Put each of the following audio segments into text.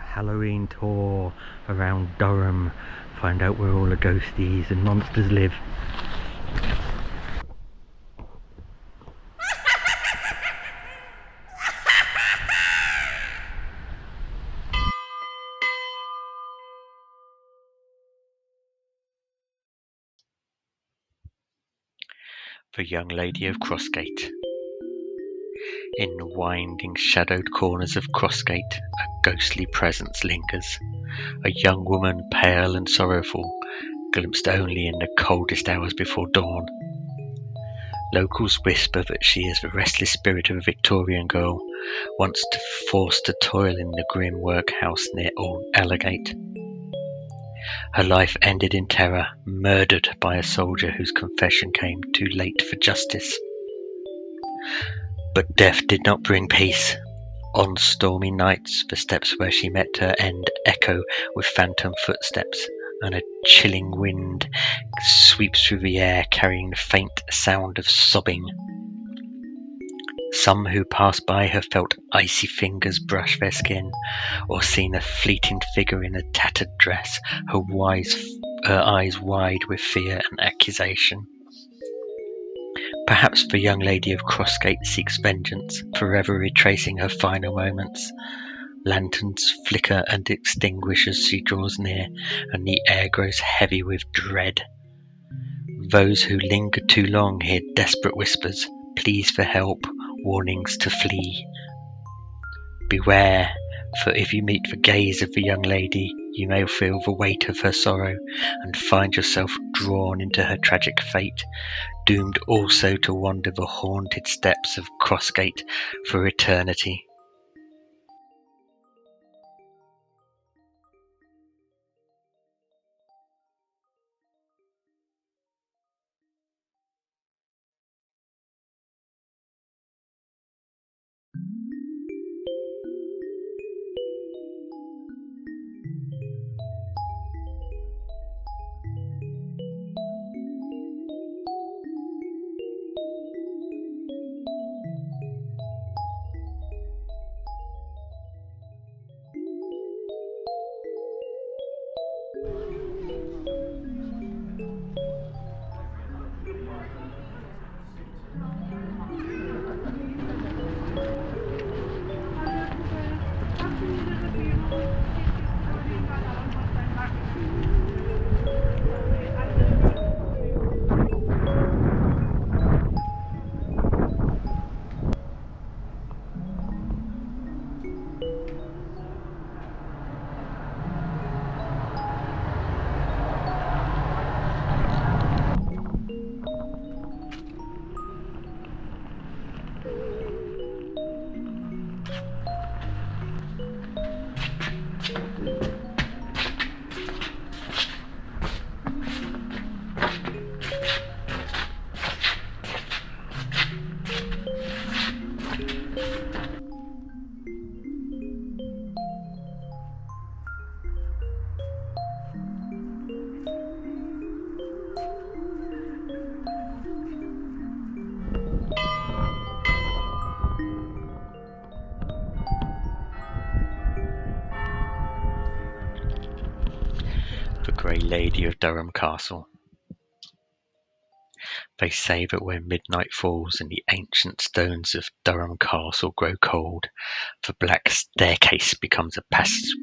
Halloween tour around Durham. Find out where all the ghosties and monsters live. The Young Lady of Crossgate. In the winding, shadowed corners of Crossgate, a ghostly presence lingers. A young woman, pale and sorrowful, glimpsed only in the coldest hours before dawn. Locals whisper that she is the restless spirit of a Victorian girl, once forced to toil in the grim workhouse near Old Allagate. Her life ended in terror, murdered by a soldier whose confession came too late for justice. But death did not bring peace. On stormy nights, the steps where she met her end echo with phantom footsteps, and a chilling wind sweeps through the air, carrying the faint sound of sobbing. Some who passed by have felt icy fingers brush their skin, or seen a fleeting figure in a tattered dress, her eyes wide with fear and accusation. Perhaps the young lady of Crossgate seeks vengeance, forever retracing her final moments. Lanterns flicker and extinguish as she draws near, and the air grows heavy with dread. Those who linger too long hear desperate whispers, pleas for help, warnings to flee. Beware, for if you meet the gaze of the young lady, you may feel the weight of her sorrow, and find yourself drawn into her tragic fate, doomed also to wander the haunted steps of Crossgate for eternity. The Grey Lady of Durham Castle. They say that when midnight falls and the ancient stones of Durham Castle grow cold, the black staircase becomes a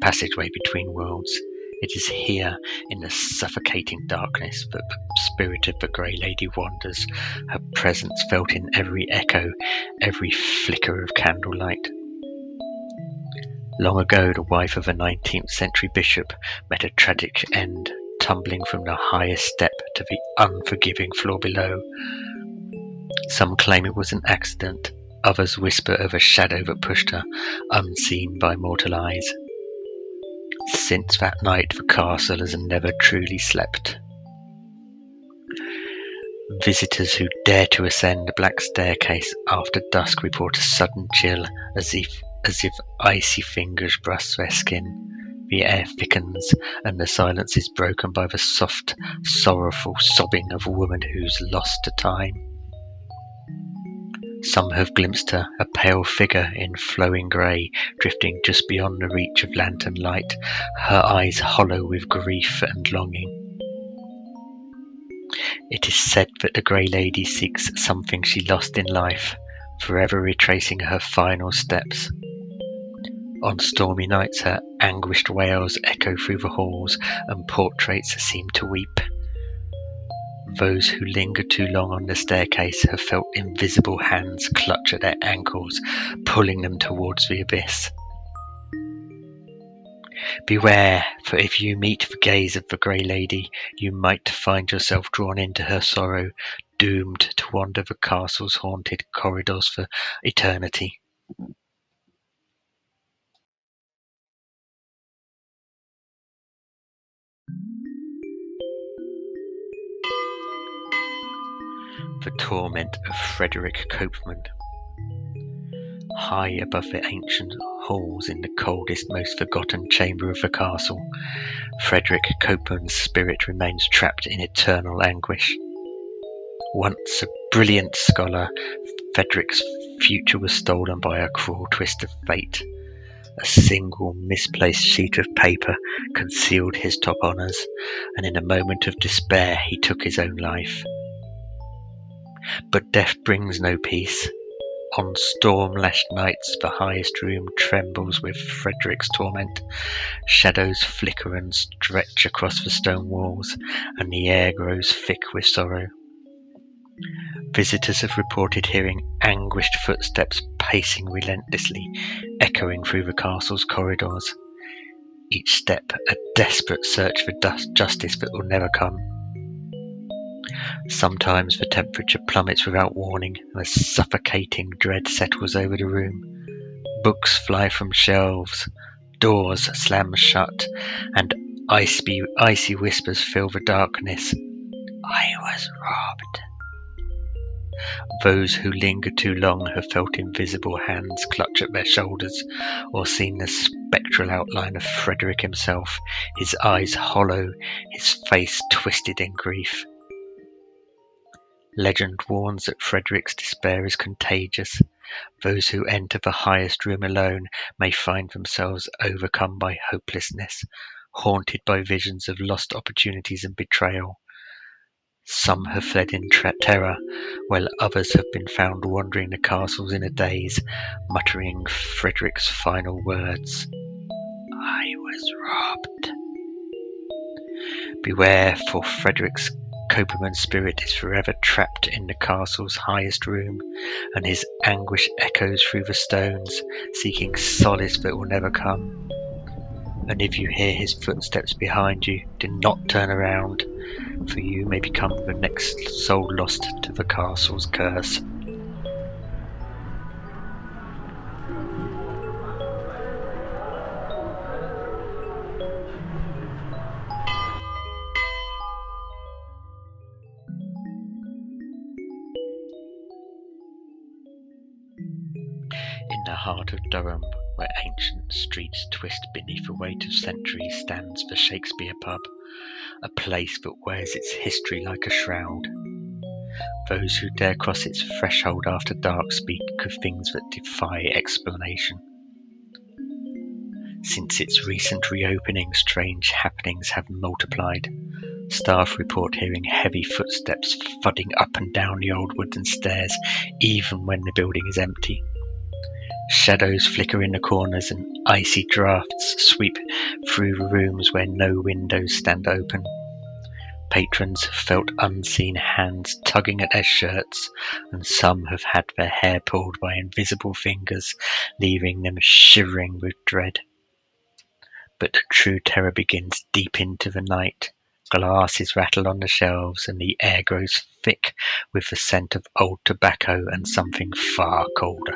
passageway between worlds. It is here, in the suffocating darkness, that the spirit of the Grey Lady wanders, her presence felt in every echo, every flicker of candlelight. Long ago, the wife of a 19th century bishop met a tragic end, tumbling from the highest step to the unforgiving floor below. Some claim it was an accident, others whisper of a shadow that pushed her, unseen by mortal eyes. Since that night, the castle has never truly slept. Visitors who dare to ascend the black staircase after dusk report a sudden chill, as if icy fingers brush their skin. The air thickens, and the silence is broken by the soft, sorrowful sobbing of a woman who's lost to time. Some have glimpsed her, a pale figure in flowing grey, drifting just beyond the reach of lantern light, her eyes hollow with grief and longing. It is said that the Grey Lady seeks something she lost in life, forever retracing her final steps. On stormy nights her anguished wails echo through the halls, and portraits seem to weep. Those who linger too long on the staircase have felt invisible hands clutch at their ankles, pulling them towards the abyss. Beware, for if you meet the gaze of the Grey Lady, you might find yourself drawn into her sorrow, doomed to wander the castle's haunted corridors for eternity. The Torment of Frederick Copeman. High above the ancient halls in the coldest, most forgotten chamber of the castle, Frederick Copeman's spirit remains trapped in eternal anguish. Once a brilliant scholar, Frederick's future was stolen by a cruel twist of fate. A single misplaced sheet of paper concealed his top honours, and in a moment of despair he took his own life. But death brings no peace. On storm-lashed nights the highest room trembles with Frederick's torment. Shadows flicker and stretch across the stone walls, and the air grows thick with sorrow. Visitors have reported hearing anguished footsteps pacing relentlessly, echoing through the castle's corridors. Each step a desperate search for justice that will never come. Sometimes the temperature plummets without warning, and a suffocating dread settles over the room. Books fly from shelves, doors slam shut, and icy whispers fill the darkness. I was robbed. Those who linger too long have felt invisible hands clutch at their shoulders, or seen the spectral outline of Frederick himself, his eyes hollow, his face twisted in grief. Legend warns that Frederick's despair is contagious. Those who enter the highest room alone may find themselves overcome by hopelessness, haunted by visions of lost opportunities and betrayal. Some have fled in terror, while others have been found wandering the castles in a daze, muttering Frederick's final words. I was robbed. Beware, for Frederick's Copeman's spirit is forever trapped in the castle's highest room, and his anguish echoes through the stones, seeking solace that will never come. And if you hear his footsteps behind you, do not turn around, for you may become the next soul lost to the castle's curse. In the heart of Durham, where ancient streets twist beneath the weight of centuries, stands the Shakespeare pub, a place that wears its history like a shroud. Those who dare cross its threshold after dark speak of things that defy explanation. Since its recent reopening, strange happenings have multiplied. Staff report hearing heavy footsteps thudding up and down the old wooden stairs, even when the building is empty. Shadows flicker in the corners, and icy draughts sweep through the rooms where no windows stand open. Patrons have felt unseen hands tugging at their shirts, and some have had their hair pulled by invisible fingers, leaving them shivering with dread. But the true terror begins deep into the night. Glasses rattle on the shelves, and the air grows thick with the scent of old tobacco and something far colder.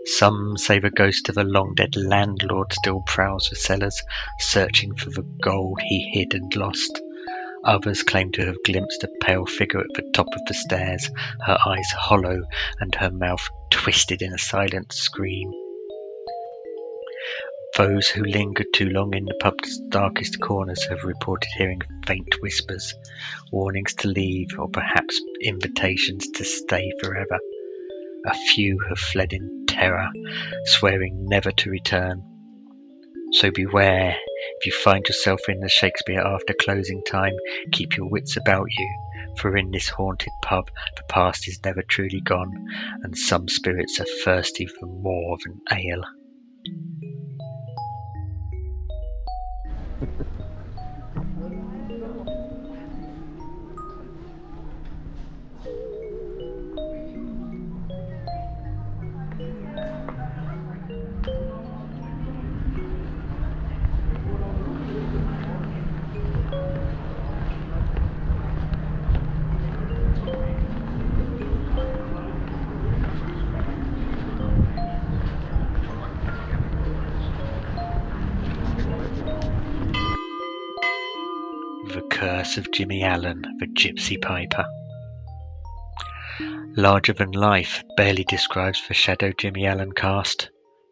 Some say the ghost of a long-dead landlord still prowls the cellars, searching for the gold he hid and lost. Others claim to have glimpsed a pale figure at the top of the stairs, her eyes hollow and her mouth twisted in a silent scream. Those who lingered too long in the pub's darkest corners have reported hearing faint whispers, warnings to leave, or perhaps invitations to stay forever. A few have fled in terror, swearing never to return. So beware, if you find yourself in the Shakespeare after closing time, keep your wits about you, for in this haunted pub the past is never truly gone, and some spirits are thirsty for more than ale. The Curse of Jimmy Allen, the Gypsy Piper. Larger than life barely describes the shadow Jimmy Allen cast,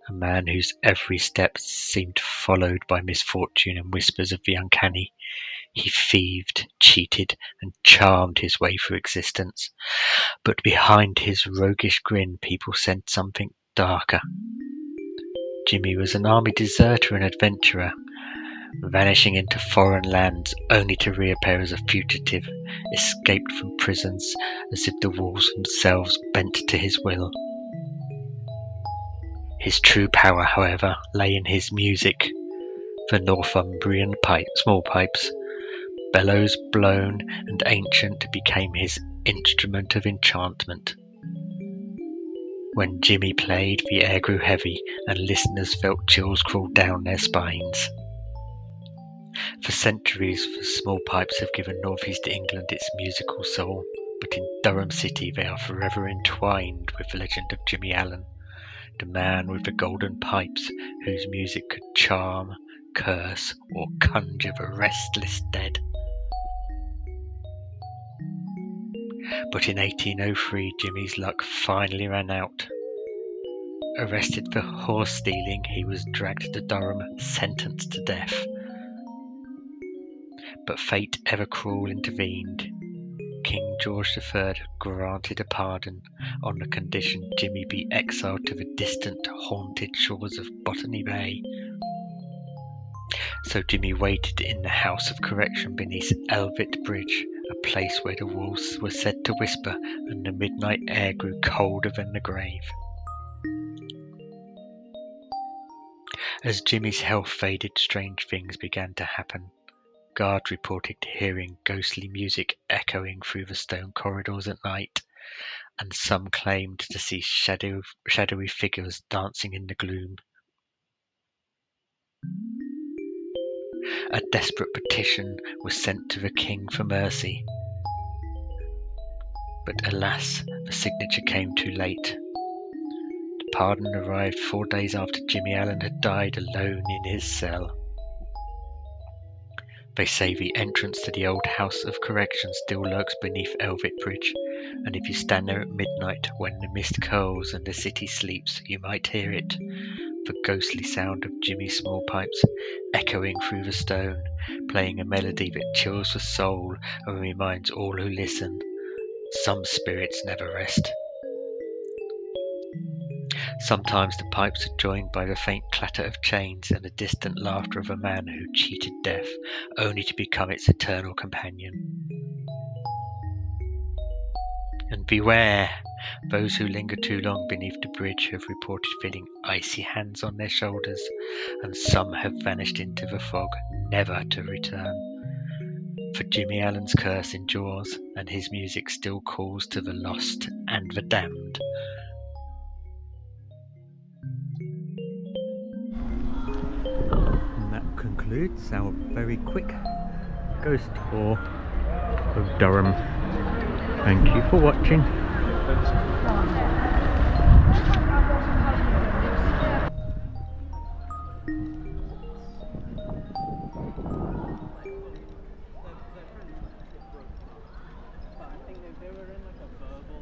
a man whose every step seemed followed by misfortune and whispers of the uncanny. He thieved, cheated, and charmed his way through existence, but behind his roguish grin people sensed something darker. Jimmy was an army deserter and adventurer, vanishing into foreign lands only to reappear as a fugitive, escaped from prisons as if the walls themselves bent to his will. His true power, however, lay in his music. The Northumbrian small pipes, bellows blown and ancient, became his instrument of enchantment. When Jimmy played, the air grew heavy, and listeners felt chills crawl down their spines. For centuries, the small pipes have given northeast England its musical soul, but in Durham City they are forever entwined with the legend of Jimmy Allen, the man with the golden pipes whose music could charm, curse, or conjure the restless dead. But in 1803, Jimmy's luck finally ran out. Arrested for horse stealing, he was dragged to Durham, sentenced to death. But fate ever cruel intervened. King George III granted a pardon on the condition Jimmy be exiled to the distant, haunted shores of Botany Bay. So Jimmy waited in the House of Correction beneath Elvet Bridge, a place where the walls were said to whisper and the midnight air grew colder than the grave. As Jimmy's health faded, strange things began to happen. Guards reported hearing ghostly music echoing through the stone corridors at night, and some claimed to see shadowy figures dancing in the gloom. A desperate petition was sent to the king for mercy, but alas, the signature came too late. The pardon arrived 4 days after Jimmy Allen had died alone in his cell. They say the entrance to the old House of Correction still lurks beneath Elvet Bridge, and if you stand there at midnight when the mist curls and the city sleeps, you might hear it, the ghostly sound of Jimmy's small pipes echoing through the stone, playing a melody that chills the soul and reminds all who listen, some spirits never rest. Sometimes the pipes are joined by the faint clatter of chains and the distant laughter of a man who cheated death, only to become its eternal companion. And beware! Those who linger too long beneath the bridge have reported feeling icy hands on their shoulders, and some have vanished into the fog, never to return. For Jimmy Allen's curse endures, and his music still calls to the lost and the damned. And that concludes our very quick ghost tour of Durham. Thank you for watching. I think they were in like a verbal